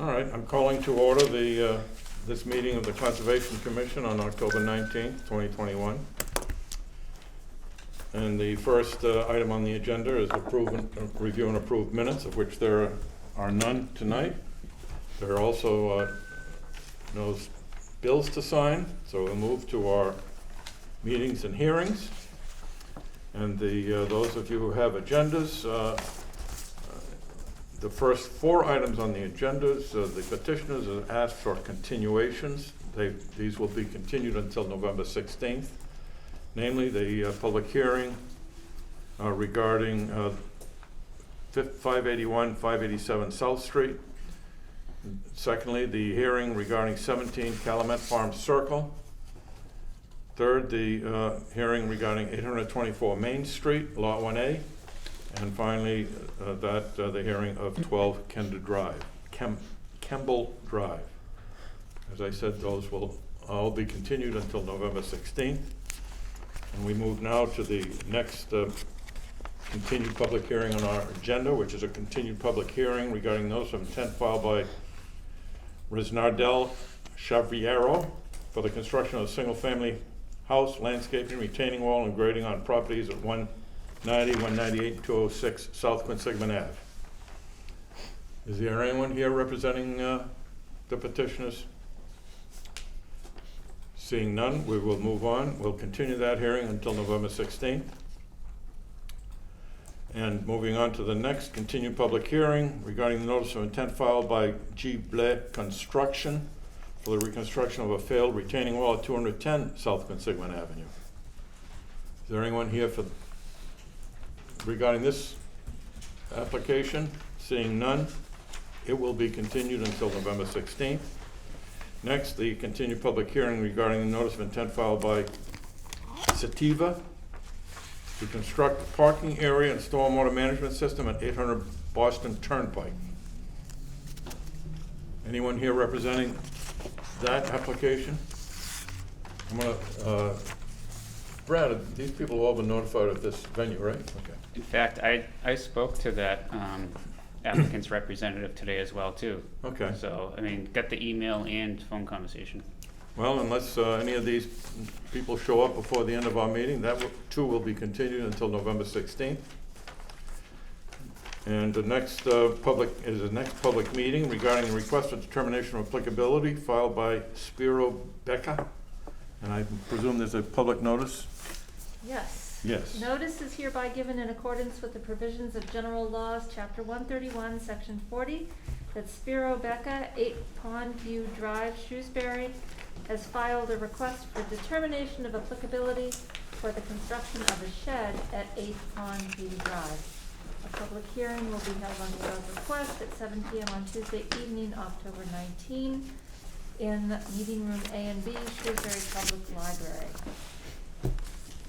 All right, I'm calling to order this meeting of the Conservation Commission on October 19th, 2021. And the first item on the agenda is review and approve minutes, of which there are none tonight. There are also no bills to sign, so we'll move to our meetings and hearings. And those of you who have agendas, the first four items on the agendas, the petitioners have asked for continuations. These will be continued until November 16th. Namely, the public hearing regarding 581, 587 South Street. Secondly, the hearing regarding 17 Calumet Farm Circle. Third, the hearing regarding 824 Main Street, Lot 1A. And finally, the hearing of 12 Kemble Drive. As I said, those will all be continued until November 16th. And we move now to the next continued public hearing on our agenda, which is a continued public hearing regarding notice of intent filed by Risnardel Chaviero for the construction of a single-family house, landscaping, retaining wall, and grading on properties at 190, 198, and 206 South Quinsigamond Ave. Is there anyone here representing the petitioners? Seeing none, we will move on. We'll continue that hearing until November 16th. And moving on to the next continued public hearing regarding the notice of intent filed by G. Blais Construction for the reconstruction of a failed retaining wall at 210 South Quinsigamond Avenue. Is there anyone here regarding this application? Seeing none, it will be continued until November 16th. Next, the continued public hearing regarding the notice of intent filed by Sativa to construct a parking area and stormwater management system at 800 Boston Turnpike. Anyone here representing that application? I'm gonna, Brad, these people have all been notified of this venue, right? Okay. In fact, I spoke to that applicant's representative today as well too. Okay. So, I mean, got the email and phone conversation. Well, unless any of these people show up before the end of our meeting, that too will be continued until November 16th. And the next public meeting regarding the request for determination of applicability filed by Spiro Becca. And I presume there's a public notice? Yes. Yes. Notice is hereby given in accordance with the provisions of General Laws, Chapter 131, Section 40, that Spiro Becca, 8 Pondview Drive, Shrewsbury, has filed a request for determination of applicability for the construction of a shed at 8 Pondview Drive. A public hearing will be held on the above request at 7 p.m. on Tuesday evening, October 19, in Meeting Room A and B, Shrewsbury Public Library.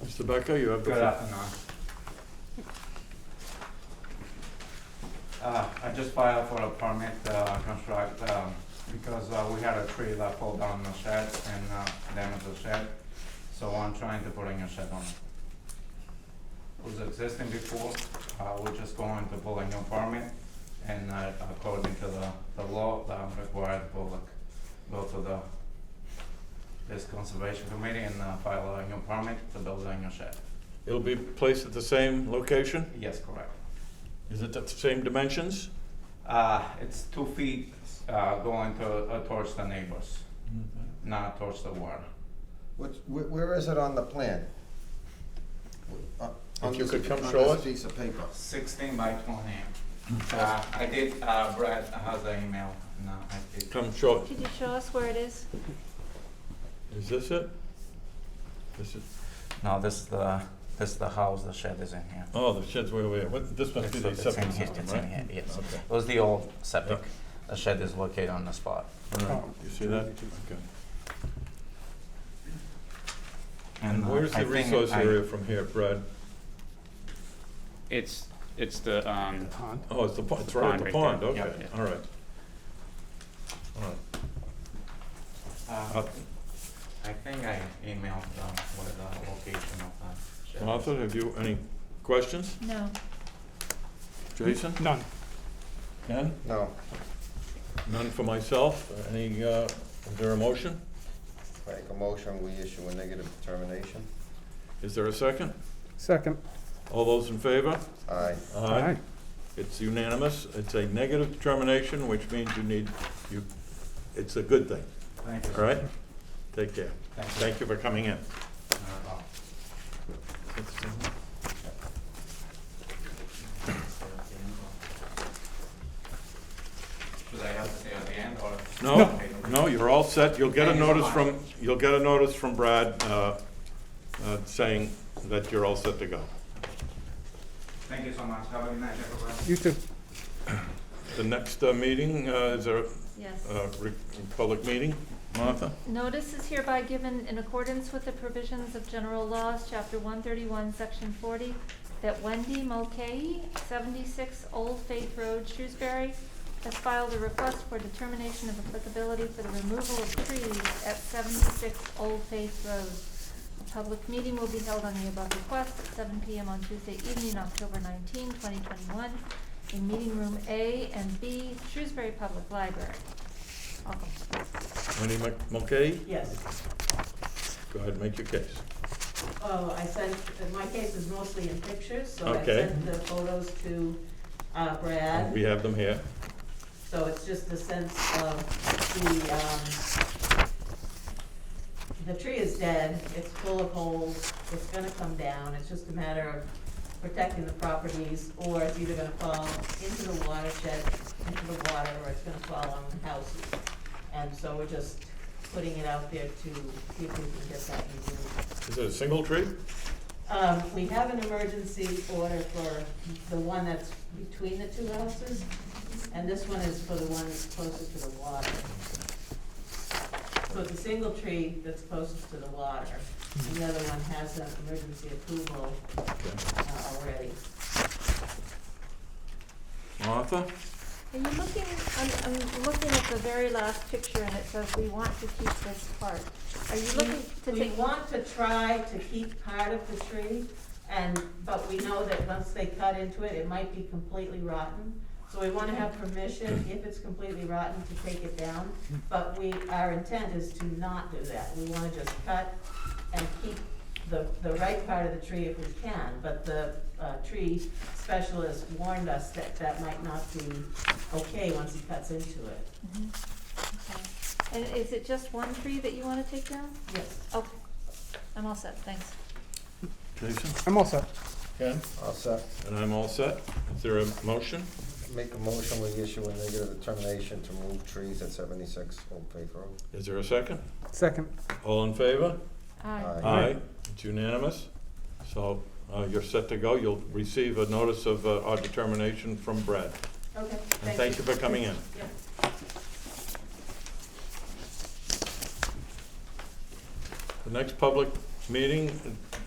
Mr. Becca, you have the Good afternoon. I just filed for a permit construct because we had a tree that fell down the shed and damaged the shed. So I'm trying to put in a shed on it. It was existing before. We're just going to pull a new permit, and according to the law, that I'm required to go to this conservation committee and file a new permit to build a new shed. It'll be placed at the same location? Yes, correct. Is it the same dimensions? It's 2 feet going towards the neighbors, not towards the water. Where is it on the plan? If you could come on show this us. piece of paper. 16 by 20. I did, Brad has the email. No, I did. Come show it. Could you show us where it is? Is this it? This is. No, this is the house. The shed is in here. Oh, the shed's way over here. This must be the It's septic in here. system, It's right? in here. Yes. Okay. It was the old septic. Yeah. The shed is located on the spot. All right. You see that? Okay. And where's I the think resource area from here, Brad? It's the Oh, it's the pond. It's right at the Right pond. there. Okay. Yeah, yeah. All right. All right. I think I emailed with the location of the shed. Martha, have you any questions? No. Jason? None. Ken? No. None for myself. Is there a motion? Make a motion, we issue a negative determination. Is there a second? Second. All those in favor? Aye. Aye. It's unanimous. It's a negative determination, which means it's a good thing. Thank you. All right? Take care. Thank you. Thank you for coming in. Should I have to stay at the end or? No, you're all set. You'll get a Thank you so notice from Brad saying that you're all set to go. Thank you so much. Have a good night, everybody. You too. The next meeting, is there Yes. a public meeting? Martha? Notice is hereby given in accordance with the provisions of General Laws, Chapter 131, Section 40, that Wendy Mulcahy, 76 Old Faith Road, Shrewsbury, has filed a request for determination of applicability for the removal of trees at 76 Old Faith Road. A public meeting will be held on the above request at 7 p.m. on Tuesday evening, October 19, 2021, in Meeting Room A and B, Shrewsbury Public Library. Welcome. Wendy Mulcahy? Yes. Go ahead, make your case. Oh, my case is mostly in pictures, so I Okay. sent the photos to Brad. We have them here. So it's just a sense of the tree is dead, it's full of holes, it's gonna come down. It's just a matter of protecting the properties, or it's either gonna fall into the watershed, into the water, or it's gonna fall on the houses. And so we're just putting it out there to see if we can get that removed. Is it a single tree? We have an emergency order for the one that's between the two houses, and this one is for the one that's closest to the water. So it's a single tree that's closest to the water, and the other one has an emergency approval already. Martha? Are you looking, I'm looking at the very last picture and it says we want to keep this part. Are you looking to We take? want to try to keep part of the tree, but we know that once they cut into it, it might be completely rotten. So we wanna have permission, if it's completely rotten, to take it down, but our intent is to not do that. We wanna just cut and keep the right part of the tree if we can, but the tree specialist warned us that that might not be okay once he cuts into it. Mhm. Okay. And is it just one tree that you wanna take down? Yes. Okay, I'm all set, thanks. Jason? I'm all set. Ken? All set. And I'm all set. Is there a motion? Make a motion, we issue a negative determination to remove trees at 76 Old Faith Road. Is there a second? Second. All in favor? Aye. Aye. It's unanimous. So you're set to go. You'll receive a notice of our determination from Brad. Okay, And thank you for coming in. Yep. The next public meeting,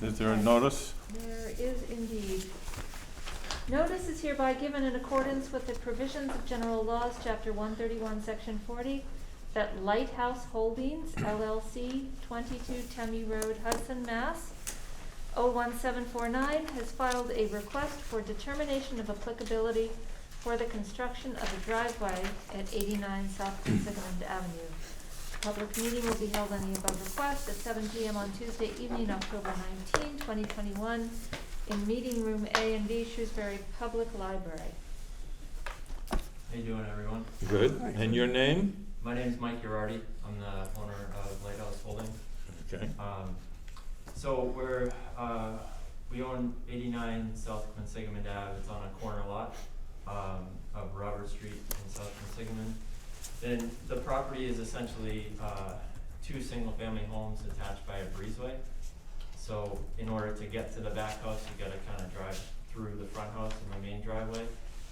is there a notice? There is indeed. Notice is hereby given in accordance with the provisions of General Laws, Chapter 131, Section 40, that Lighthouse Holdings LLC, 22 Temmie Road, Hudson, Mass. 01749 has filed a request for determination of applicability for the construction of a driveway at 89 South Sigmund Avenue. Public meeting will be held on the above request at 7 p.m. on Tuesday evening, October 19, 2021, in Meeting Room A and B, Shrewsbury Public Library. How you doing, everyone? Good. And your name? My name is Mike Girardi. I'm the owner of Lighthouse Holdings. Okay. So we own 89 South Quinsigamond Ave. It's on a corner lot of Robert Street and South Quinsigamond. And the property is essentially two single-family homes attached by a breezeway. So in order to get to the back house, you gotta kind of drive through the front house and the main driveway.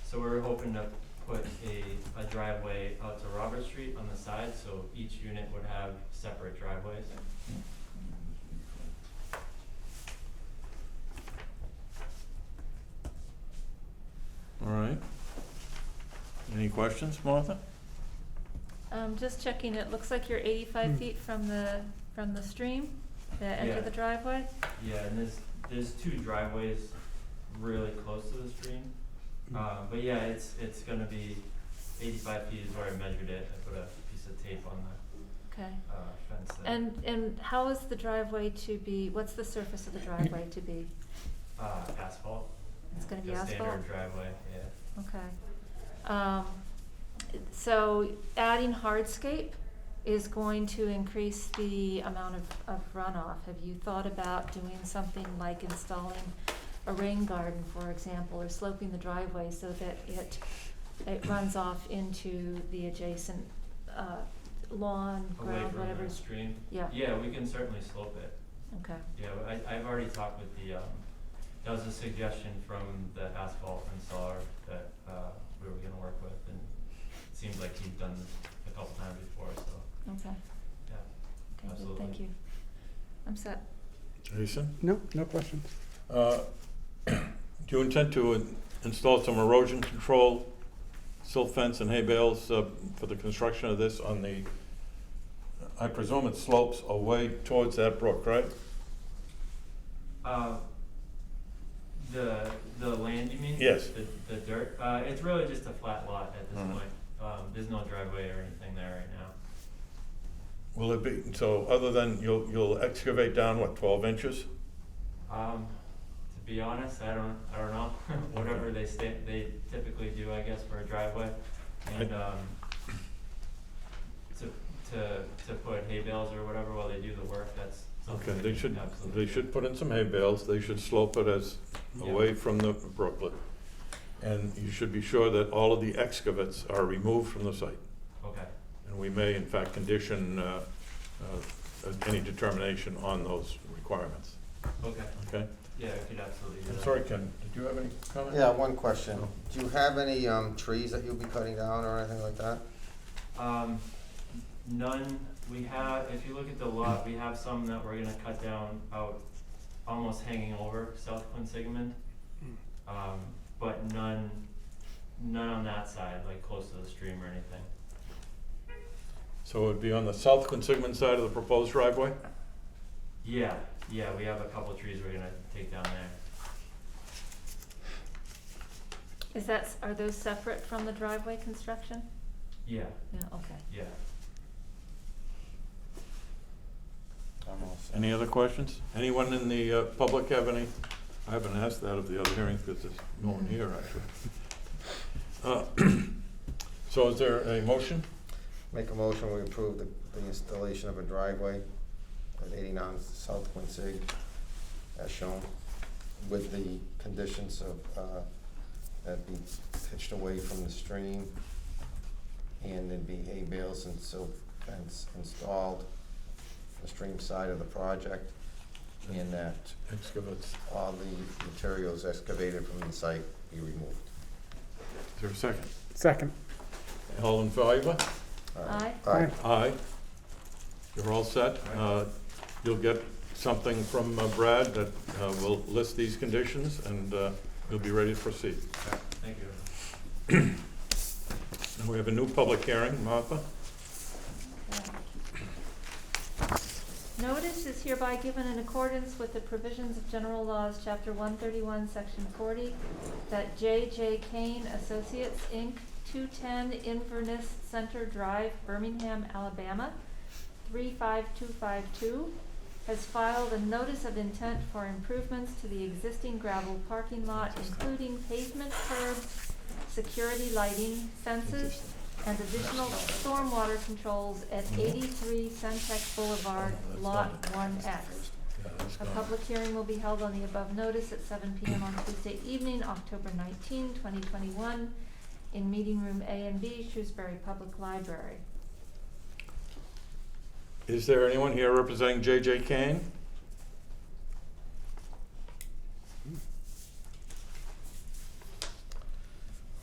So we're hoping to put a driveway out to Robert Street on the side, so each unit would have separate driveways. All right. Any questions, Martha? Just checking, it looks like you're 85 feet from the stream, the end Yeah. of the driveway. Yeah, and there's two driveways really close to the stream. But yeah, it's gonna be 85 feet is where I measured it. I put a piece of tape on the Okay. fence there. And how is the driveway to be, what's the surface of the driveway to be? Asphalt. It's gonna be Just asphalt? standard driveway, yeah. Okay. So adding hardscape is going to increase the amount of runoff. Have you thought about doing something like installing a rain garden, for example, or sloping the driveway so that it runs off into the adjacent lawn, Away ground, from whatever? the stream. Yeah, Yeah, we can certainly slope it. okay, Yeah, I've already talked with that was a suggestion from the asphalt installer that we were gonna work with, and it seems like he's done this a couple times before, so, okay. yeah. Okay, good, Absolutely. thank you. I'm set. Jason? No, no questions. Do you intend to install some erosion control, silt fence and hay bales for the construction of this on the, I presume it slopes away towards that brook, right? The land, you mean? Yes. The dirt, it's really just a flat lot at this Mhm. point. There's no driveway or anything there right now. Will it be, so other than, you'll excavate down, what, 12 inches? To be honest, I don't know. Whatever they typically do, I guess, for a driveway. And, to put hay bales or whatever while they do the work, that's something. Okay, we they should, absolutely they should put in some hay bales, they should slope it as Yeah. away from the brooklet. And you should be sure that all of the excavates are removed from the site. Okay, And we may, in fact, condition any determination on those requirements, okay. okay? Yeah, I could absolutely do I'm that. sorry, Ken, did you have any comment? Yeah, one question. Do you have any trees that you'll be cutting down or anything like that? None, we have, if you look at the lot, we have some that we're gonna cut down out, almost hanging over South Quinsigamond. But none on that side, like close to the stream or anything. So it would be on the south Quinsigamond side of the proposed driveway? Yeah, we have a couple trees we're gonna take down there. Are those separate from the driveway construction? Yeah, Yeah, okay. yeah. Any other questions? Anyone in the public have any? I haven't asked that of the other hearings because there's no one here, actually. So is there a motion? Make a motion, we approve the installation of a driveway at 89 South Quincy, as shown, with the conditions of, that be pitched away from the stream, and there'd be hay bales and silt fence installed the stream side of the project, and that Excavates. all the materials excavated from the site be removed. Is there a second? Second. All in favor? Aye. Aye. Aye. You're all set. You'll get something from Brad that will list these conditions, and you'll be ready to proceed. Thank you. And we have a new public hearing. Martha? Notice is hereby given in accordance with the provisions of General Laws, Chapter 131, Section 40, that J.J. Kane Associates, Inc., 210 Inverness Center Drive, Birmingham, Alabama, 35252, has filed a notice of intent for improvements to the existing gravel parking lot, including pavement curbs, security lighting, fences, and additional stormwater controls at 83 Centex Boulevard, Lot 1X. A public hearing will be held on the above notice at 7 p.m. on Tuesday evening, October 19, 2021, in Meeting Room A and B, Shrewsbury Public Library. Is there anyone here representing J.J. Kane?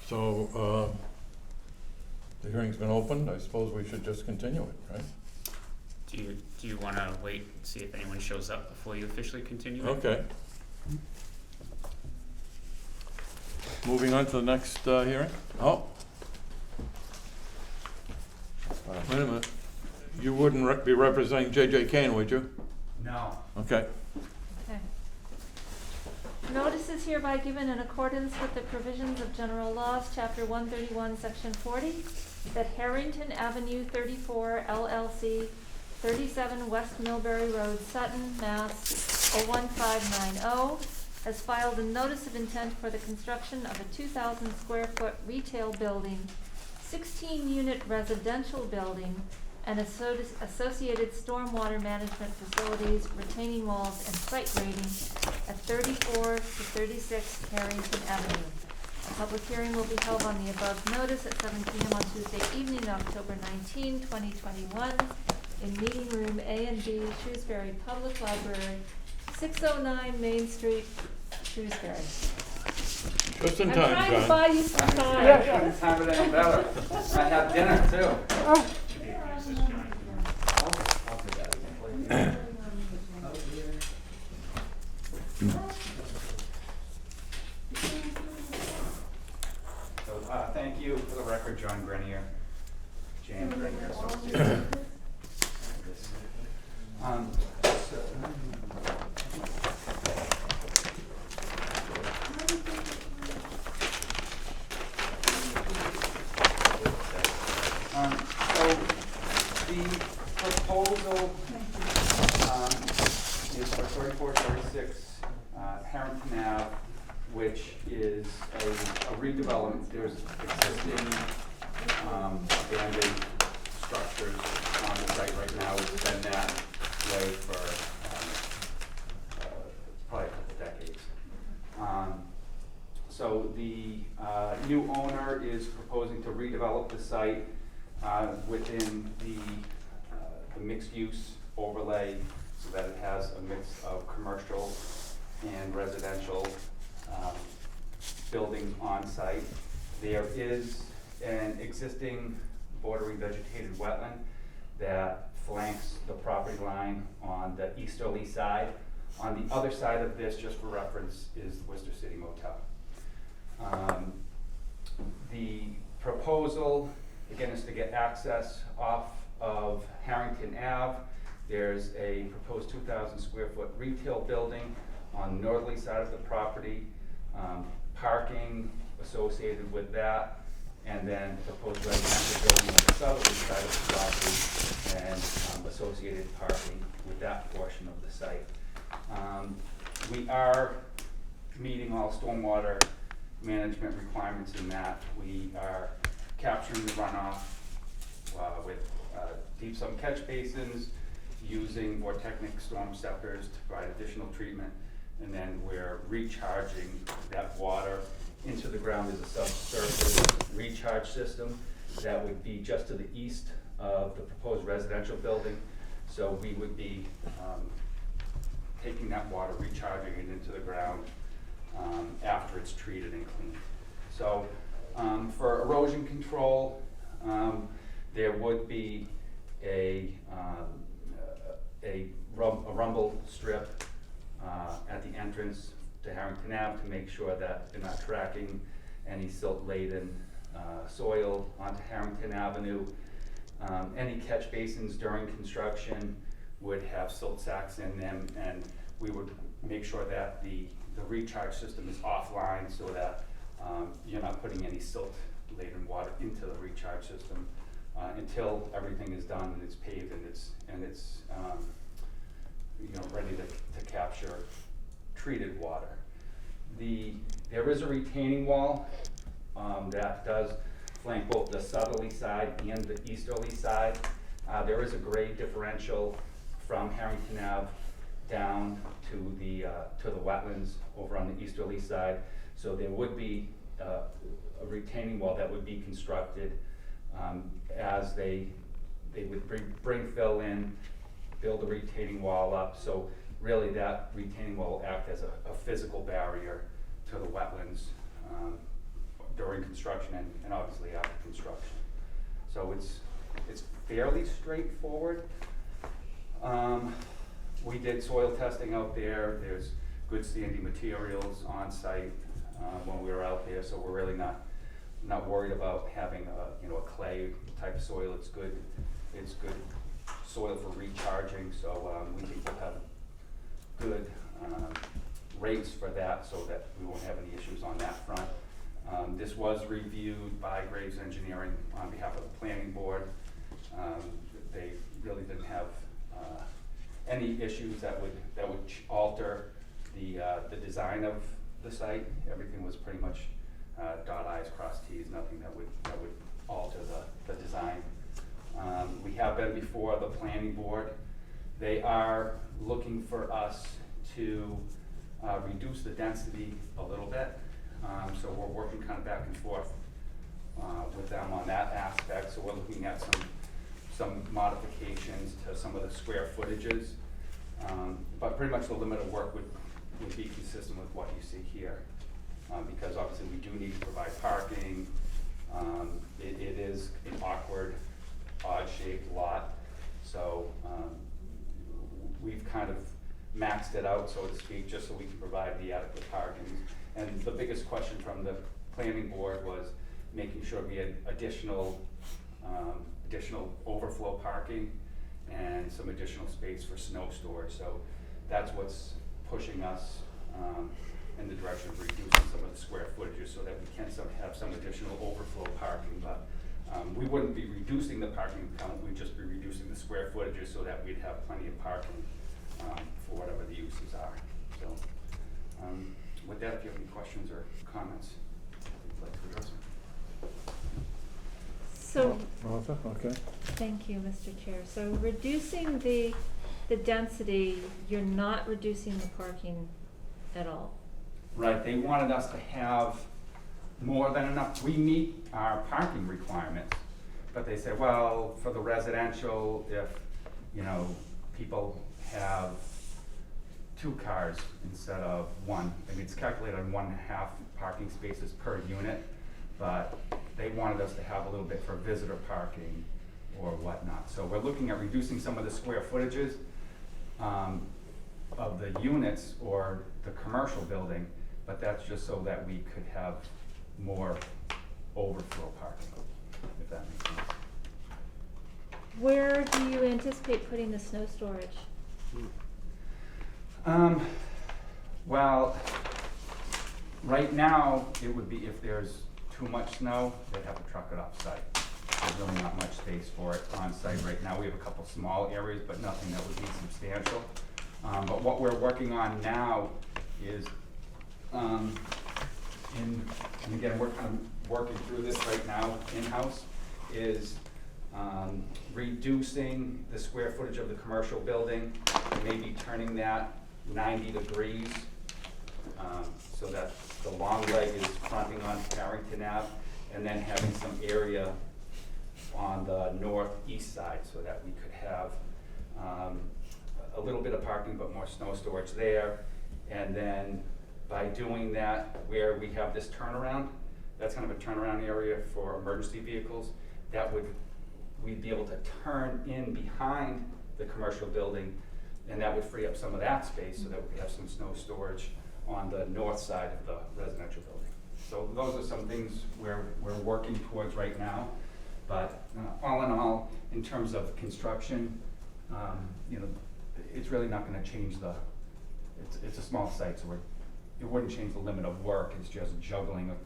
So, the hearing's been opened. I suppose we should just continue it, right? Do you wanna wait and see if anyone shows up before you officially continue? Okay. Moving on to the next hearing. Oh, wait a minute. You wouldn't be representing J.J. Kane, would you? No. Okay. Okay. Notice is hereby given in accordance with the provisions of General Laws, Chapter 131, Section 40, that Harrington Avenue 34 LLC, 37 West Millbury Road, Sutton, Mass. 01590, has filed a notice of intent for the construction of a 2,000 square foot retail building, 16-unit residential building, and associated stormwater management facilities, retaining walls, and site grading at 34 to 36 Harrington Avenue. A public hearing will be held on the above notice at 7 p.m. on Tuesday evening, October 19, 2021, in Meeting Room A and B, Shrewsbury Public Library, 609 Main Street, Shrewsbury. Just in I'm time, trying to John. buy you some time. Yeah, couldn't have it any better. I had dinner too. So, thank you for the record, John Grenier, James Grenier Associates. So the proposal is for 3436 Harrington Ave, which is a redevelopment. There's existing abandoned structures on the site right now. It's been that way for probably a couple decades. So the new owner is proposing to redevelop the site within the mixed-use overlay so that it has a mix of commercial and residential buildings on site. There is an existing bordering vegetated wetland that flanks the property line on the easterly side. On the other side of this, just for reference, is the Worcester City Motel. The proposal, again, is to get access off of Harrington Ave. There's a proposed 2,000 square foot retail building on the northerly side of the property, parking associated with that, and then proposed residential building on the southerly side of the property, and associated parking with that portion of the site. We are meeting all stormwater management requirements in that. We are capturing the runoff with deep sump catch basins, using more technical storm scepters to provide additional treatment, and then we're recharging that water into the ground as a subsurface recharge system that would be just to the east of the proposed residential building. So we would be taking that water, recharging it into the ground after it's treated and cleaned. So for erosion control, there would be a rumble strip at the entrance to Harrington Ave to make sure that they're not tracking any silt-laden soil onto Harrington Avenue. Any catch basins during construction would have silt sacks in them, and we would make sure that the recharge system is offline so that you're not putting any silt-laden water into the recharge system until everything is done and it's paved and it's ready to capture treated water. There is a retaining wall that does flank both the southerly side and the easterly side. There is a grade differential from Harrington Ave down to the wetlands over on the easterly side. So there would be a retaining wall that would be constructed as they would bring fill in, build a retaining wall up. So really that retaining wall will act as a physical barrier to the wetlands during construction and obviously after construction. So it's fairly straightforward. We did soil testing out there. There's good standing materials on site when we were out there, so we're really not worried about having a clay type soil. It's good soil for recharging, so we think we'll have good rates for that so that we won't have any issues on that front. This was reviewed by Graves Engineering on behalf of the planning board. They really didn't have any issues that would alter the design of the site. Everything was pretty much dot i's, cross t's, nothing that would alter the design. We have been before the planning board. They are looking for us to reduce the density a little bit. So we're working kind of back and forth with them on that aspect. So we're looking at some modifications to some of the square footages. But pretty much the limit of work would be consistent with what you see here. Because obviously we do need to provide parking. It is an awkward, odd-shaped lot. So we've kind of maxed it out, so to speak, just so we can provide the adequate parking. And the biggest question from the planning board was making sure we had additional overflow parking and some additional space for snow storage. So that's what's pushing us in the direction of reducing some of the square footages so that we can have some additional overflow parking. But we wouldn't be reducing the parking count, we'd just be reducing the square footages so that we'd have plenty of parking for whatever the uses are. So with that, if you have any questions or comments, I'd like to address them. So, Martha, okay. thank you, Mr. Chair. So reducing the density, you're not reducing the parking at all? Right, they wanted us to have more than enough. We meet our parking requirements, but they said, well, for the residential, if, people have 2 cars instead of 1. I mean, it's calculated on 1.5 parking spaces per unit, but they wanted us to have a little bit for visitor parking or whatnot. So we're looking at reducing some of the square footages of the units or the commercial building, but that's just so that we could have more overflow parking, if that makes sense. Where do you anticipate putting the snow storage? Well, right now, it would be if there's too much snow, they'd have to truck it off site. There's really not much space for it on site right now. We have a couple small areas, but nothing that would be substantial. But what we're working on now is, and again, we're kind of working through this right now in-house, is reducing the square footage of the commercial building, and maybe turning that 90 degrees so that the long leg is fronting on Carrington Ave, and then having some area on the northeast side so that we could have a little bit of parking but more snow storage there. And then by doing that, where we have this turnaround, that's kind of a turnaround area for emergency vehicles, we'd be able to turn in behind the commercial building, and that would free up some of that space so that we could have some snow storage on the north side of the residential building. So those are some things we're working towards right now. But all in all, in terms of construction, it's really not going to change it's a small site, so it wouldn't change the limit of work. It's just juggling of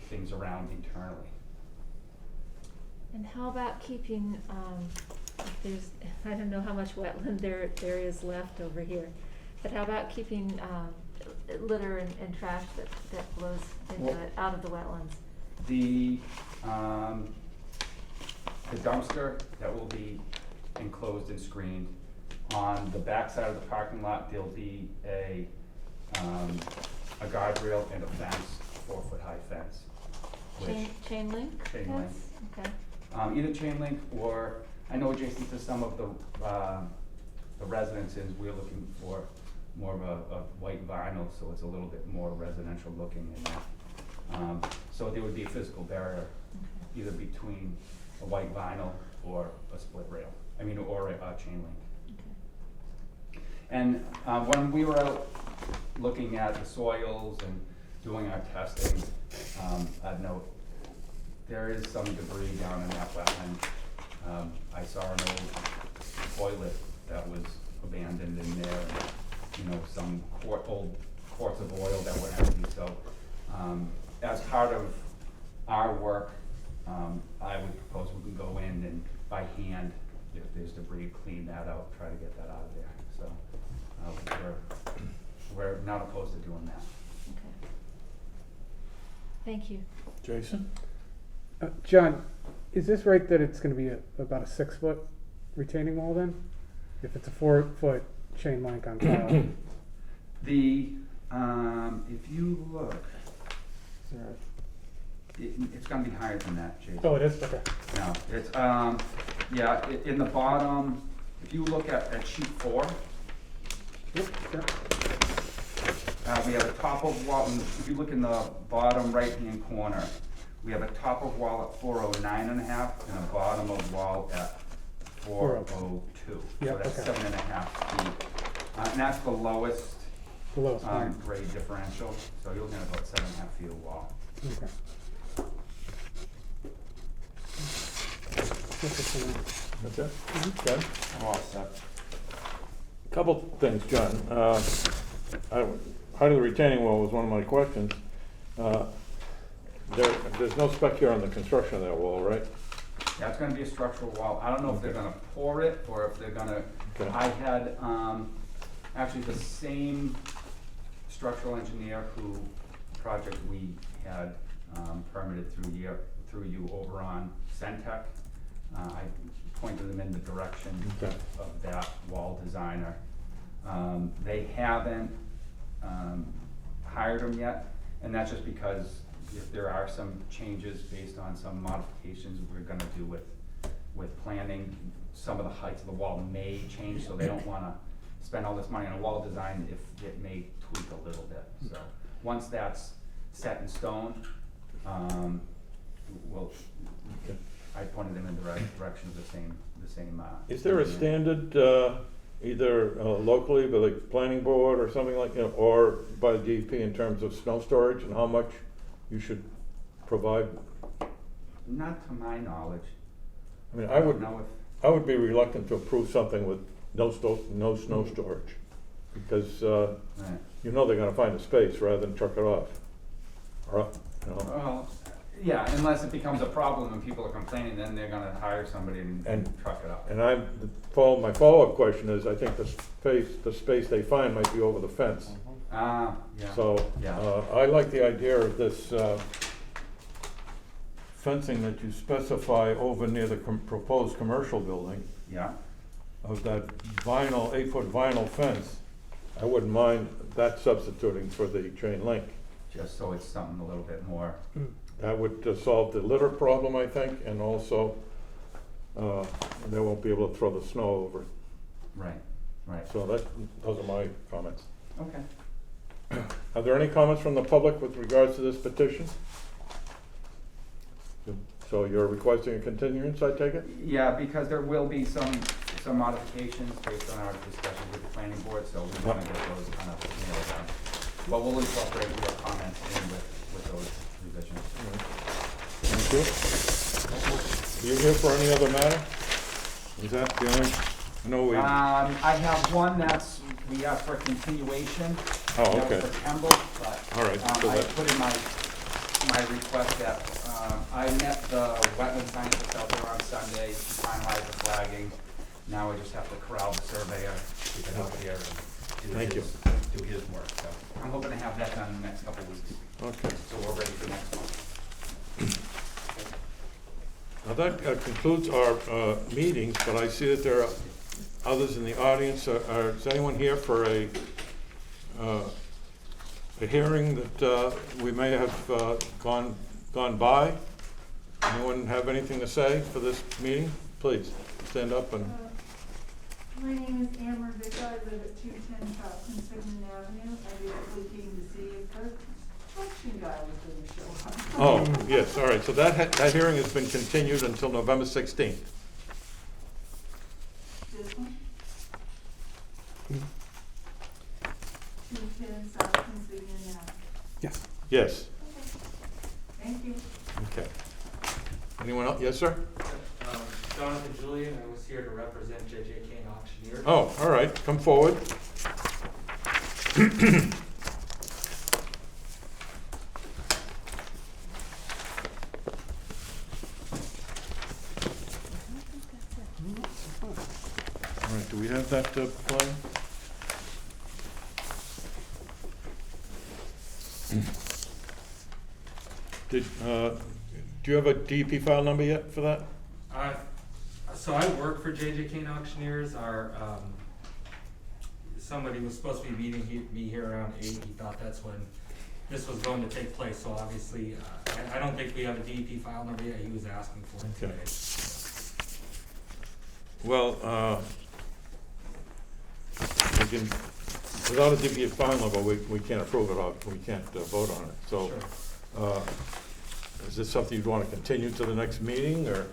things around internally. And how about keeping, if I don't know how much wetland there is left over here, but how about keeping litter and trash that blows out of the wetlands? The dumpster that will be enclosed and screened. On the back side of the parking lot, there'll be a guardrail and a fence, 4-foot high fence. Chain link? Chain link. Fence? Okay. Either chain link, or I know adjacent to some of the residences, we're looking for more of a white vinyl, so it's a little bit more residential looking in that. So there would be a physical barrier either between a white vinyl or a split rail, or a chain link. Okay. And when we were out looking at the soils and doing our testing, I'd note there is some debris down in that wetland. I saw an old toilet that was abandoned in there, and, some old quarts of oil that were empty, so, as part of our work, I would propose we can go in and by hand, if there's debris, clean that out, try to get that out of there, so, we're not opposed to doing that. Okay. Thank you. Jason? John, is this right that it's gonna be about a 6-foot retaining wall then? If it's a 4-foot chain link on file? The, if you look, it's gonna be higher than that, Jason. Oh, it is? Okay. No, it's, yeah, in the bottom, if you look at sheet 4, Yep, yep. we have a top of wall, and if you look in the bottom right-hand corner, we have a top of wall at 409.5 and a bottom of wall at 402. Yep, So that's okay. 7.5 feet. And that's the lowest, The lowest point. grade differential, so you're looking at about 7.5 feet of wall. Okay. That's it for now. That's it? Ken? I'm all set. Couple things, John. Height of the retaining wall was one of my questions. There's no spec here on the construction of that wall, right? Yeah, it's gonna be a structural wall. I don't know if they're gonna pour it or if they're gonna, Okay. I had, actually the same structural engineer who project we had, permitted through you over on Centec. I pointed them in the direction Okay. of that wall designer. They haven't, hired him yet, and that's just because if there are some changes based on some modifications we're gonna do with planning, some of the heights of the wall may change, so they don't wanna spend all this money on a wall design if it may tweak a little bit, so. Once that's set in stone, I pointed them in the right direction of the same, Is there a engineer. standard, either locally by the planning board or something like, or by the DEP in terms of snow storage and how much you should provide? Not to my knowledge. I mean, I don't know if, I would be reluctant to approve something with no snow storage, because, right. you know they're gonna find a space rather than truck it off. Or, you know, Well, yeah, unless it becomes a problem and people are complaining, then they're gonna hire somebody and And- truck it up. and my follow-up question is, I think the space they find might be over the fence. Ah, yeah. So, Yeah. I like the idea of this, fencing that you specify over near the proposed commercial building, Yeah, of that vinyl, 8-foot vinyl fence. I wouldn't mind that substituting for the chain link. just so it's something a little bit more, That would solve the litter problem, I think, and also, they won't be able to throw the snow over it. right, So those are my comments. okay. Are there any comments from the public with regards to this petition? So you're requesting a continuance, I take it? Yeah, because there will be some modifications based on our discussion with the planning board, so we wanna get those kind of nailed down. But we'll incorporate your comments in with those revisions. Thank you. Are you here for any other matter? Is that the only, I know we, I have one that's, we asked for a continuation. Oh, That was okay. for Kemble, but, All right, so I that- put in my request that, I met the wetland scientist out there on Sunday, he finalized the flagging. Now I just have to corral the surveyor to get out here and Thank do his work, so. I'm hoping to have that done in the next couple of weeks, okay. so we're ready for next month. Now that concludes our meetings, but I see that there are others in the audience. Is anyone here for a hearing that we may have gone by? Anyone have anything to say for this meeting? Please, stand up and, My name is Amber Vicka. I live at 210 South Sigmund Avenue. I basically came to see if the construction guy was going to show up. oh, yes, all right. So that hearing has been continued until November 16th. This one? 210 South Sigmund Avenue. Yes. Yes, Thank you. okay. Anyone else? Yes, sir? Jonathan Julian, I was here to represent J.J. Kane Auctioneers. Oh, all right, come forward. Do we have that plan? Do you have a DEP file number yet for that? So I work for JJ Kane Auctioneers. Somebody was supposed to be meeting me here around 8. He thought that's when this was going to take place. So obviously, I don't think we have a DEP file number yet. He was asking for it Okay. today. Well, we can, without a DEP file number, we can't approve it, or we can't vote on it. So, Sure. is this something you'd want to continue to the next meeting, or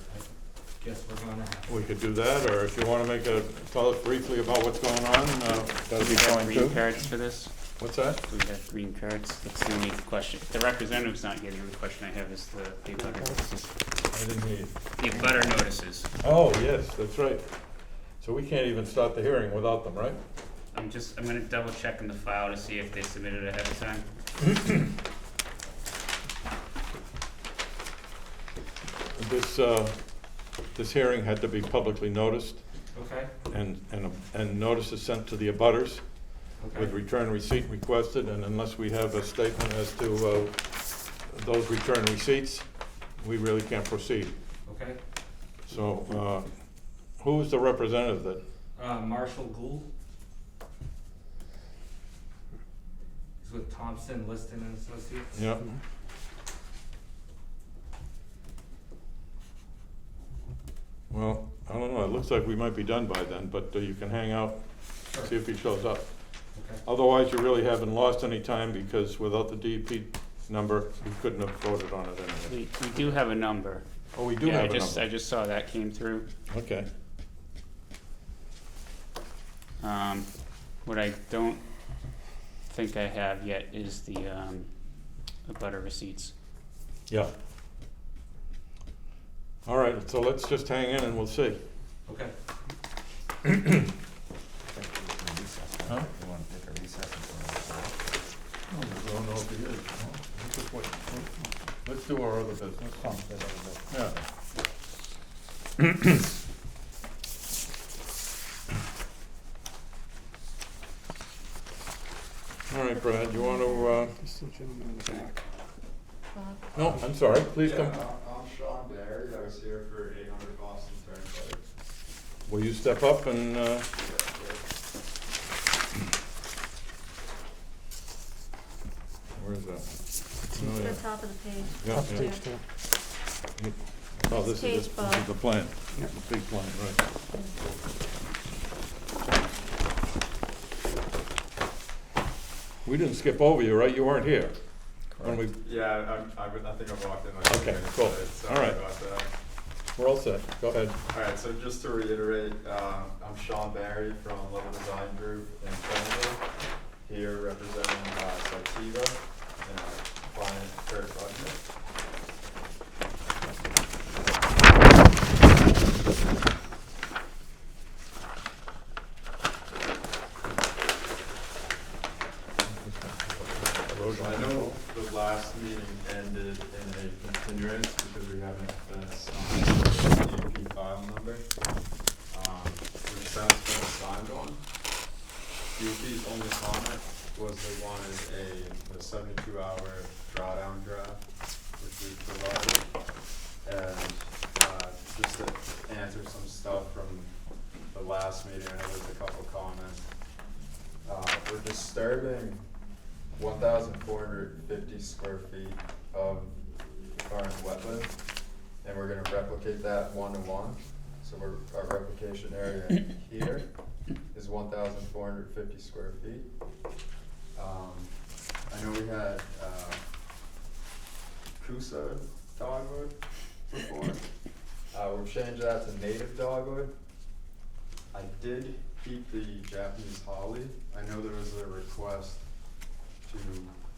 Guess we're gonna have. we could do that? Or if you want to tell us briefly about what's going on, that'd Do be we have fine green too. cards for this? What's that? Do we have green cards? That's the only question. The representative's not getting the question I have is the butter notices. I didn't hear you. The butter notices. Oh, yes, that's right. So we can't even start the hearing without them, right? I'm gonna double check in the file to see if they submitted it ahead of time. This hearing had to be publicly noticed, Okay. and notice is sent to the abutters with Okay. return receipt requested, and unless we have a statement as to those return receipts, we really can't proceed. Okay. So, who is the representative that, Marshall Gould. He's with Thompson, Liston and Associates. yeah? Well, I don't know, it looks like we might be done by then, but you can hang out, Sure. see if he shows up. Okay. Otherwise, you really haven't lost any time, because without the DEP number, we couldn't have voted on it anyway. We do have a number. Oh, we do Yeah, have a I number. just saw that came through. Okay. What I don't think I have yet is the butter receipts. Yeah. All right, so let's just hang in and we'll see. Okay. Huh? You wanna take a recess I don't know if he is. Let's just wait. Let's do our other business. Yeah. All right, Brad, you want to, This is the gentleman in the back. Bob? no, I'm sorry, please come. I'm Sean Barry, I was here for 800 Boston Turnpike. Will you step up and, where is that? Oh, To yeah. the top of the page. Yeah, Up yeah. page 2. Oh, Next page, this Bob. is the plan, Yeah. the big plan, right. We didn't skip over you, right? You weren't here. When we, Yeah, I think I walked in like Okay, 2 minutes cool. late, sorry All right. about that. we're all set, go ahead. Alright, so just to reiterate, I'm Sean Barry from Level Design Group in Plainville, here representing Sativa and our client Kurt Budget. So I know the last meeting ended in a continuance because we haven't been assigned the DEP file number, which has been assigned on. DEP's only comment was they wanted the 72-hour drawdown draft, which we provided. And just to answer some stuff from the last meeting, I know there's a couple comments. We're disturbing 1,450 square feet of current wetland, and we're gonna replicate that 1-to-1. So our replication area here is 1,450 square feet. I know we had Kusa dogwood before. We've changed that to native dogwood. I did keep the Japanese holly. I know there was a request to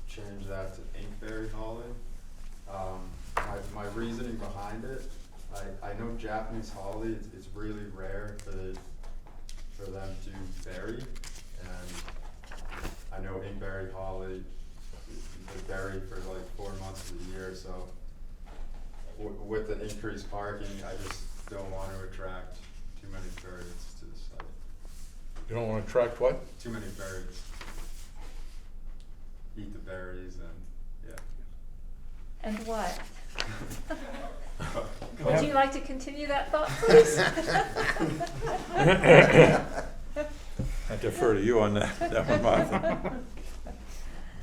change that to inkberry holly. My reasoning behind it, I know Japanese holly, it's really rare for them to berry, and I know inkberry holly, they berry for like 4 months of the year, so with the increased parking, I just don't want to attract too many birds to the site. You don't wanna attract what? Too many berries. Eat the berries and, And what? yeah. Would you like to continue that thought, please? I defer to you on that one, Martha.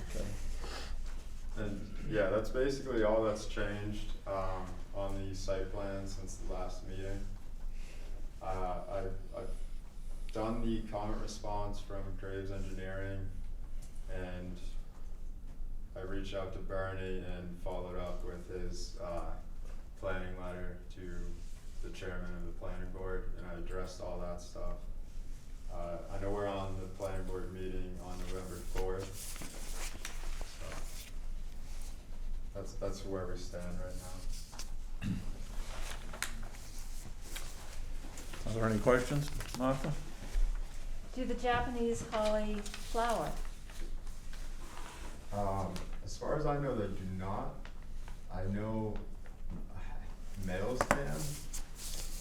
Okay. And, yeah, that's basically all that's changed, on the site plan since the last meeting. I've done the comment response from Graves Engineering, and I reached out to Bernie and followed up with his, planning letter to the chairman of the planning board, and I addressed all that stuff. I know we're on the planning board meeting on November 4th, so that's where we stand right now. Are there any questions, Martha? Do the Japanese holly flower? As far as I know, they do not. I know males can,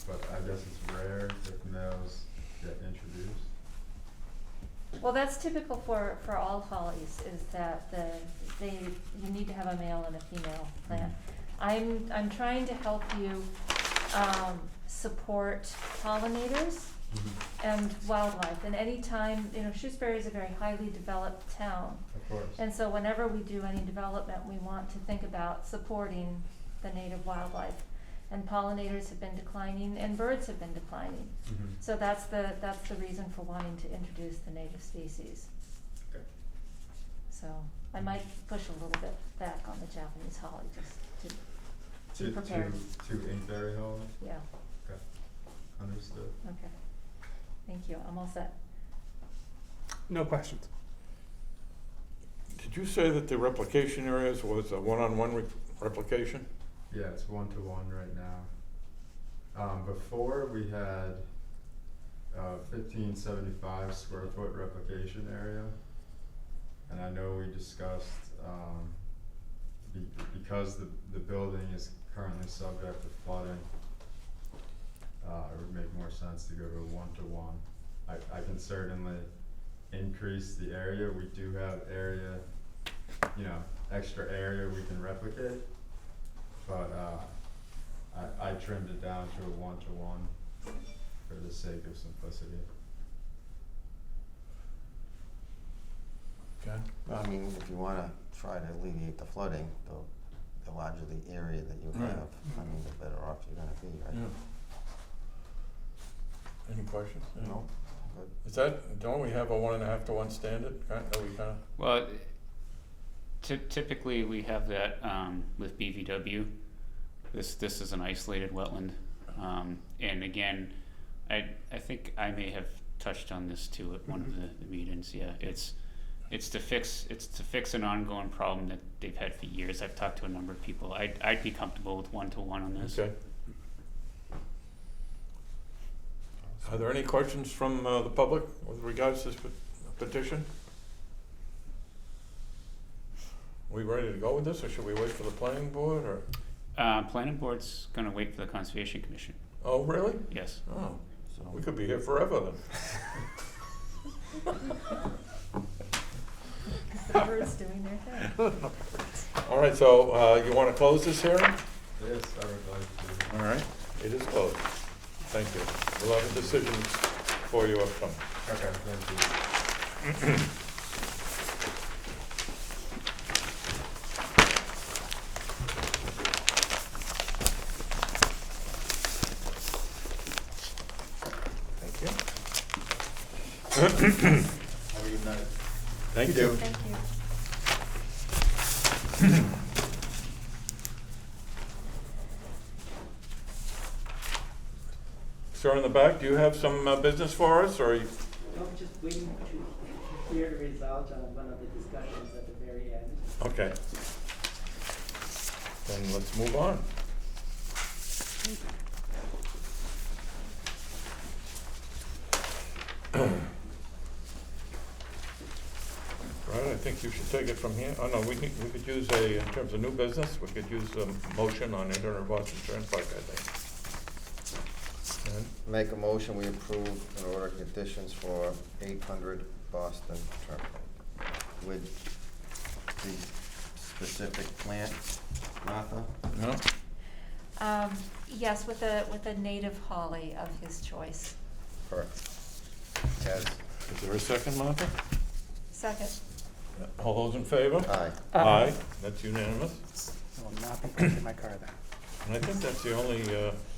but I guess it's rare if males get introduced. Well, that's typical for all hollies, is that you need to have a male and a female plant. I'm trying to help you, support pollinators and wildlife, and anytime, Shrewsbury is a very highly developed town. Of course. And so whenever we do any development, we want to think about supporting the native wildlife. And pollinators have been declining, and birds have been declining. So that's the reason for wanting to introduce the native species. Okay. So I might push a little bit back on the Japanese holly, just to be prepared. To inkberry holly? Yeah, Okay, understood. okay. Thank you, I'm all set. No questions. Did you say that the replication areas was a one-on-one replication? Yeah, it's 1-to-1 right now. Before we had 1575 square foot replication area, and I know we discussed, because the building is currently subject to flooding, it would make more sense to go to a 1-to-1. I can certainly increase the area. We do have area, extra area we can replicate. But I trimmed it down to a 1-to-1 for the sake of simplicity. Okay. I mean, if you wanna try to alleviate the flooding, the larger the area that you Right. have, I mean, the better off you're gonna be, right? Any questions? No? Good. Is that, don't we have a 1.5-to-1 standard? Well, typically we have that with BVW. This is an isolated wetland, and again, I think I may have touched on this too at one of the meetings. Yeah, it's to fix an ongoing problem that they've had for years. I've talked to a number of people. I'd be comfortable with 1-to-1 on this. Okay. Are there any questions from the public with regards to this petition? Are we ready to go with this, or should we wait for the planning board, or? Planning board's gonna wait for the Conservation Commission. Oh, really? Yes. Oh, So, we could be here forever then. The birds doing their thing. All right, so you want to close this hearing? Yes, I would like to. All right, it is closed. Thank you. We'll have a decision for you upcoming. Okay, thank you. Thank you. Have a good night. Thank you. Thank you. Sir in the back, do you have some business for us, or? I'm just waiting to hear the results on one of the discussions at the very end. Okay. Then let's move on. Right, I think you should take it from here. Oh, no, we could use in terms of new business, we could use a motion on Internet Boston Turnpike, I think. And Make a motion, we approve an order of conditions for 800 Boston Turnpike with the specific plant, Martha? no? Yes, with a native holly of his choice. Correct. As, Is there a second, Martha? Second. All those in favor? aye. Aye, that's unanimous. I will not be taking my car then. And I think that's the only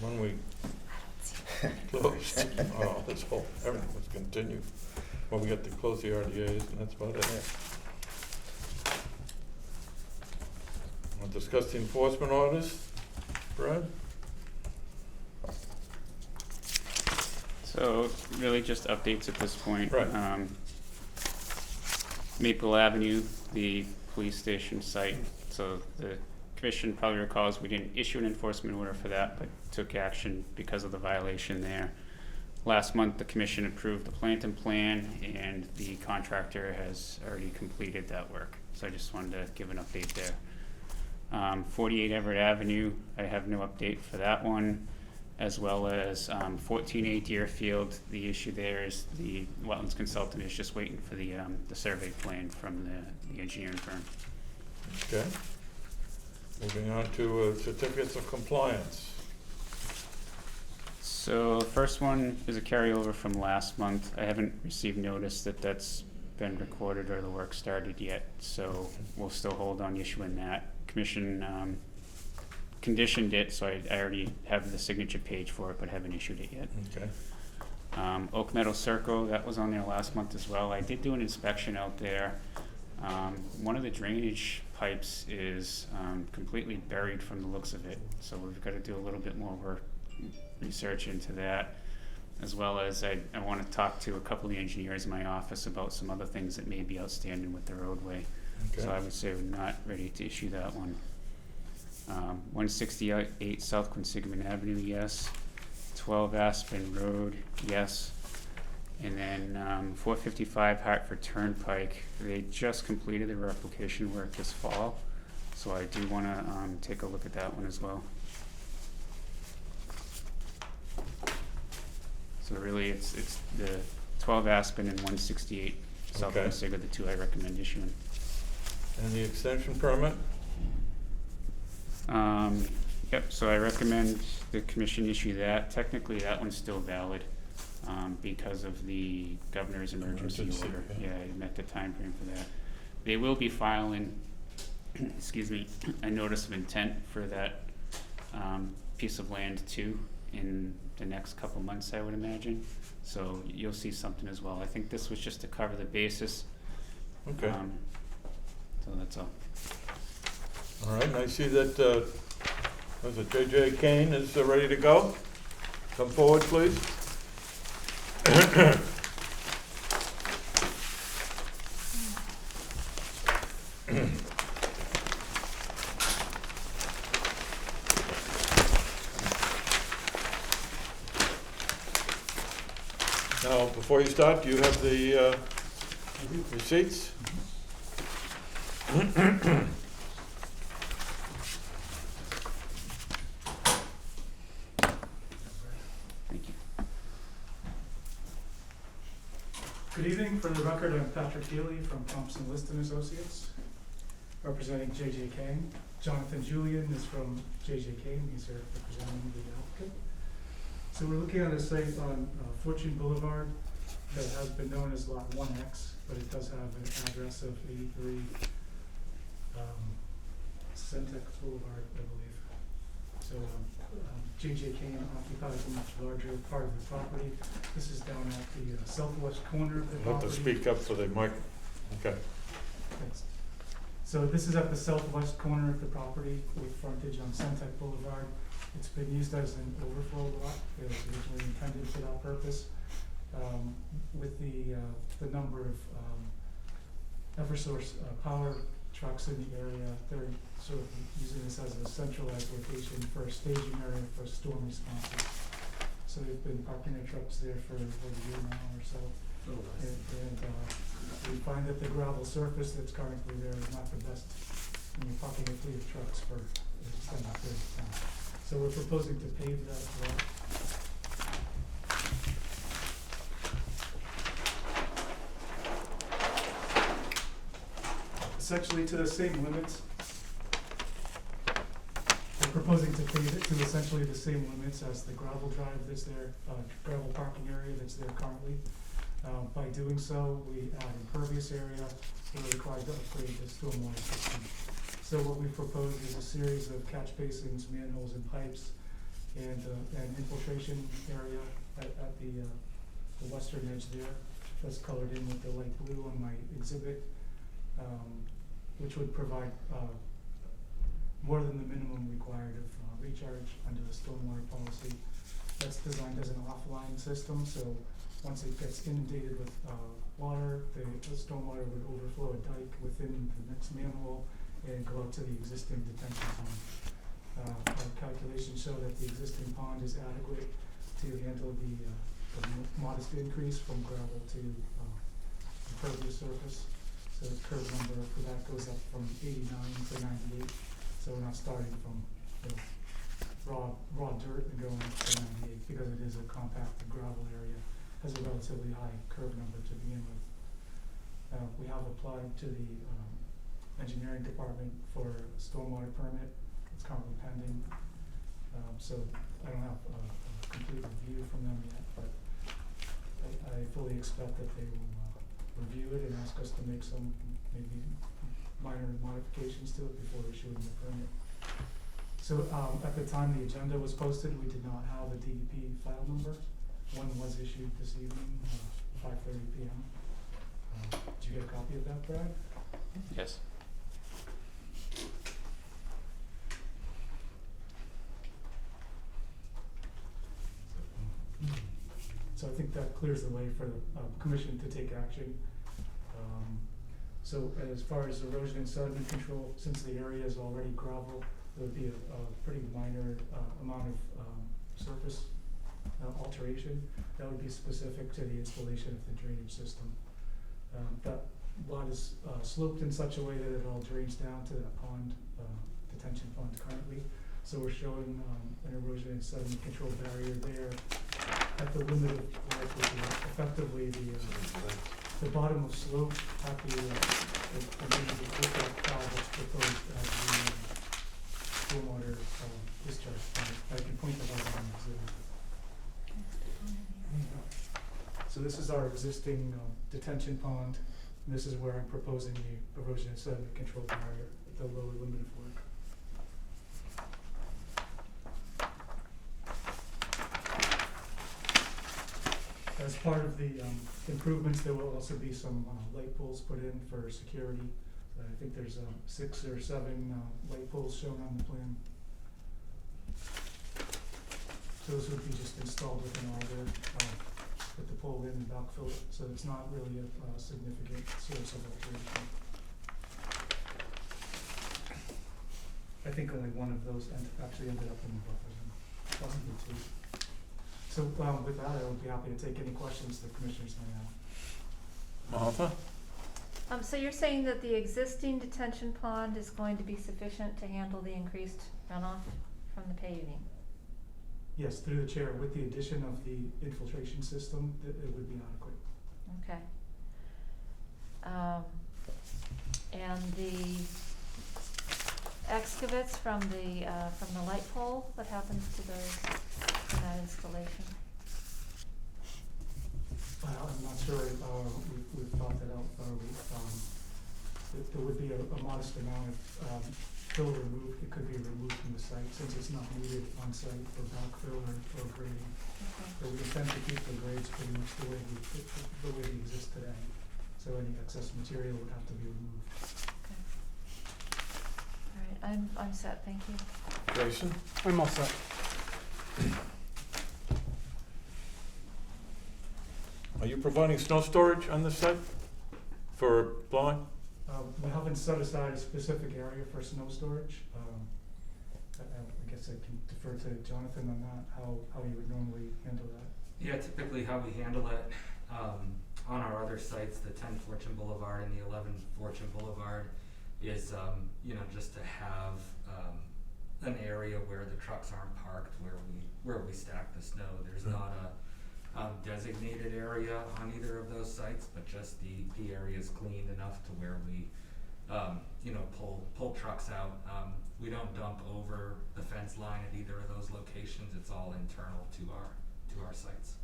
one we closed. Oh, this whole, everything was continued. Well, we got to close the RDAs, and that's about it. We'll discuss the enforcement orders. Brad? So really just updates at this point. Right. Maple Avenue, the police station site. So the commission probably recalls we didn't issue an enforcement order for that, but took action because of the violation there. Last month, the commission approved the Planton plan, and the contractor has already completed that work. So I just wanted to give an update there. 48 Everett Avenue, I have no update for that one, as well as 14A Deerfield. The issue there is the wetlands consultant is just waiting for the survey plan from the engineering firm. Okay. Moving on to certificates of compliance. So the first one is a carryover from last month. I haven't received notice that that's been recorded or the work started yet, so we'll still hold on issuing that. Commission conditioned it, so I already have the signature page for it, but haven't issued it yet. Okay. Oak Meadow Circle, that was on there last month as well. I did do an inspection out there. One of the drainage pipes is completely buried from the looks of it, so we've got to do a little bit more work, research into that, as well as I want to talk to a couple of the engineers in my office about some other things that may be outstanding with the roadway. Okay. So I would say we're not ready to issue that one. 168 South Quinsigamon Avenue, yes. 12 Aspen Road, yes. And then 455 Hartford Turnpike, they just completed their application work this fall, so I do want to take a look at that one as well. So really, it's the 12 Aspen and 168 South Okay. Quinsiga, the two I recommend issuing. And the extension permit? Yep, so I recommend the commission issue that. Technically, that one's still valid, because of the governor's emergency Emergency, order. yeah. Yeah, I met the time frame for that. They will be filing, excuse me, a notice of intent for that, piece of land too in the next couple months, I would imagine. So you'll see something as well. I think this was just to cover the basis. Okay. So that's all. All right, and I see that, was it J.J. Kane is ready to go? Come forward, please. Now, before you start, do you have the receipts? Thank you. Good evening. For the record, I'm Patrick Healy from Thompson Liston Associates, representing J.J. Kane. Jonathan Julian is from J.J. Kane. He's here representing the applicant. So we're looking at a site on Fortune Boulevard that has been known as Lot 1X, but it does have an address of 83 Centec Boulevard, I believe. So J.J. Kane occupies a much larger part of the property. This is down at the southwest corner of the You'll have property. to speak up for the mic. Okay. Thanks. So this is at the southwest corner of the property with frontage on Centec Boulevard. It's been used as an overflow lot. It was originally intended for that purpose. With the number of Eversource power trucks in the area, they're sort of using this as a centralized location for a staging area for storm responses. So they've been parking their trucks there for a year now or so. And we find that the gravel surface that's currently there is not the best when you're parking a fleet of trucks for an extended period of time. So we're proposing to pave that as well. essentially to the same limits. We're proposing to phase it to essentially the same limits as the gravel drive that's there, gravel parking area that's there currently. By doing so, we add impervious area, we're required to upgrade the stormwater system. So what we propose is a series of catch basins, manholes and pipes, and an infiltration area at the western edge there. That's colored in with the light blue on my exhibit, which would provide more than the minimum required of recharge under the stormwater policy. That's designed as an offline system, so once it gets inundated with water, the stormwater would overflow a dike within the next manhole and go out to the existing detention pond. Our calculations show that the existing pond is adequate to handle the modest increase from gravel to impervious surface. So the curve number for that goes up from 89 to 98. So we're not starting from raw dirt and going up to 98 because it is a compacted gravel area. Has a relatively high curve number to begin with. We have applied to the engineering department for a stormwater permit. It's currently pending. So I don't have a complete review from them yet, but I fully expect that they will review it and ask us to make some maybe minor modifications to it before issuing the permit. So at the time the agenda was posted, we did not have a DEP file number. One was issued this evening, 5:30 p.m. Did you get a copy of that, Brad? Yes. So I think that clears the way for the commission to take action. So as far as erosion and sediment control, since the area is already gravel, there would be a pretty minor amount of surface alteration. That would be specific to the installation of the drainage system. That lot is sloped in such a way that it all drains down to that pond, detention pond currently. So we're showing an erosion and sediment control barrier there at the limit of work, which is effectively the bottom of slope at the that's proposed as the stormwater discharge point. I can point that out on the exhibit. So this is our existing detention pond. And this is where I'm proposing the erosion and sediment control barrier at the lower limit of work. As part of the improvements, there will also be some light poles put in for security. I think there's 6 or 7 light poles shown on the plan. So those would be just installed within all there, put the pole in and backfill it, so it's not really a significant source of alteration. I think only one of those actually ended up in the buffer zone, possibly 2. So with that, I would be happy to take any questions the commissioners may have. Martha? So you're saying that the existing detention pond is going to be sufficient to handle the increased runoff from the paving? Yes, through the chair, with the addition of the infiltration system, it would be adequate. Okay. And the excavates from the light pole, what happens to those in that installation? Well, I'm not sure, we've thought that out, there would be a modest amount of fill removed. It could be removed from the site since it's not needed on site for backfill or grading. Okay. So we intend to keep the grades pretty much the way they exist today. So any excess material would have to be removed. Okay. All right, I'm set, thank you. Jason? I'm all set. Are you providing snow storage on this site for plowing? We haven't set aside a specific area for snow storage. I guess I can defer to Jonathan on that, how you would normally handle that. Yeah, typically how we handle it, on our other sites, the 10 Fortune Boulevard and the 11 Fortune Boulevard, is, just to have, an area where the trucks aren't parked, where we stack the snow. There's not a designated area on either of those sites, but just the area is cleaned enough to where we pull trucks out. We don't dump over the fence line at either of those locations. It's all internal to our sites.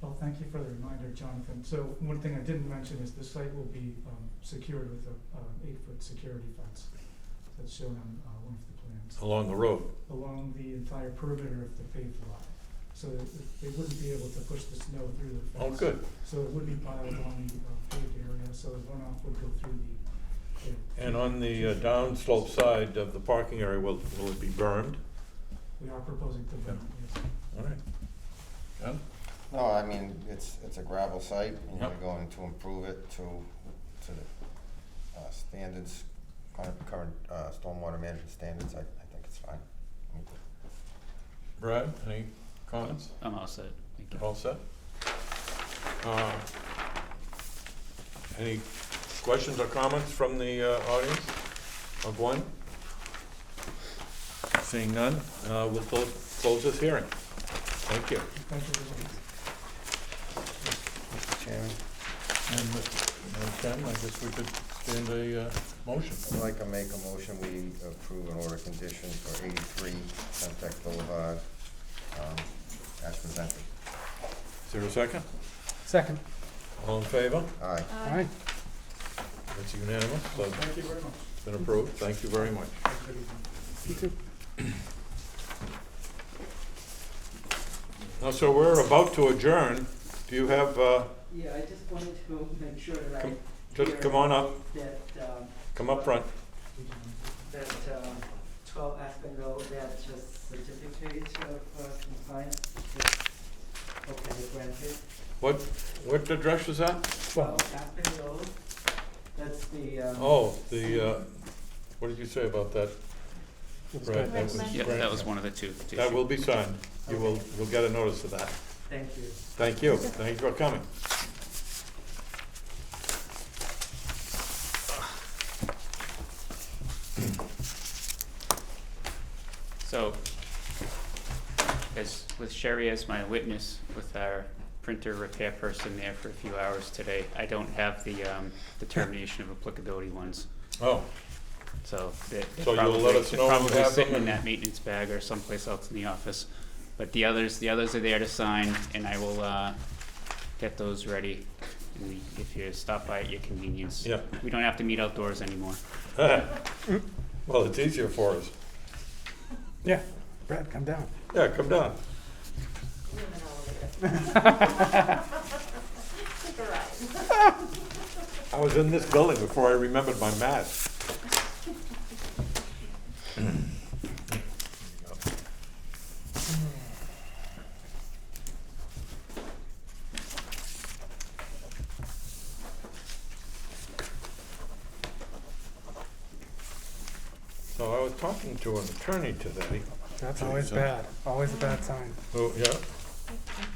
Well, thank you for the reminder, Jonathan. So one thing I didn't mention is the site will be secured with a 8-foot security fence that's shown on one of the plans. Along the road. Along the entire perimeter of the paved lot. So that they wouldn't be able to push the snow through the fence. Oh, good. So it would be piled on the paved area, so the runoff would go through the. And on the downslope side of the parking area, will it be bermed? We are proposing to burn, yes. All right. Ken? No, I mean, it's a gravel site, and you're Yep. going to improve it to the standards, current stormwater management standards. I think it's fine. Brad, any comments? I'm all set. Thank you. All set? Any questions or comments from the audience of one? Seeing none, we'll close this hearing. Thank you. Thank you very much. Mr. Chairman, And Ken, I guess we could stand a motion. I'd like to make a motion, we approve an order condition for 83 Suntech Boulevard, as presented. Is there a second? Second. All in favor? Aye. Aye. It's unanimous, so it's Thank you very much. been approved. Thank you very much. Have a good evening. You too. Now, so we're about to adjourn. Do you have, Yeah, I just wanted to make sure that I. just come on up, That, come up front. that, 12 Aspen Road, that just certificate of compliance, just, okay, granted. What address is that? 12 Aspen Road, that's the, Oh, what did you say about that? Looks Right, good. that was Yeah, that granted. was one of the two. That will be signed. We'll get a notice of that. thank you. Thank you. Thank you for coming. So, as with Sherry as my witness, with our printer repair person there for a few hours today, I don't have the determination of applicability ones. Oh, So they're So you'll let us they're know when you probably have sitting them in and- that maintenance bag or someplace else in the office. But the others are there to sign, and I will get those ready. And if you stop by at your convenience. Yeah. We don't have to meet outdoors anymore. well, it's easier for us. Yeah. Brad, come down. Yeah, come down. Take a ride. I was in this building before I remembered my mask. So I was talking to an attorney today. That's always bad. Always a bad sign. Oh, yeah.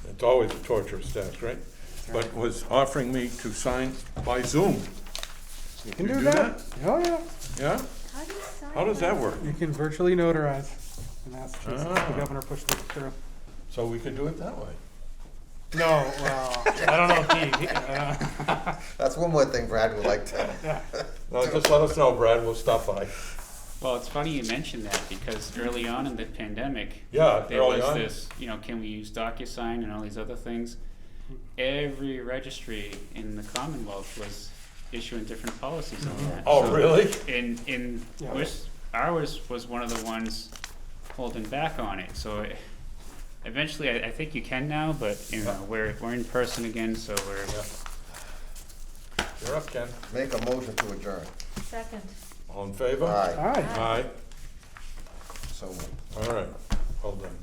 It's always a torturous task, right? But was offering me to sign by Zoom. You can You do do that. Oh, yeah. Yeah? How do you sign How does that work? You can virtually notarize. And that's just Ah. the governor pushed it through. So we could do it that way. No, well, I don't know if he That's one more thing Brad would like to. No, just let us know, Brad, we'll stop by. Well, it's funny you mentioned that because early on in the pandemic, Yeah, there early was on. this, can we use DocuSign and all these other things? Every registry in the Commonwealth was issuing different policies on that. Oh, So really? Yeah. Ours was one of the ones holding back on it. So eventually, I think you can now, but we're in person again, so we're. Yeah. You're up, Ken. Make a motion to adjourn. Second. All in favor? Aye. Aye. Aye. So moved. All right, well done.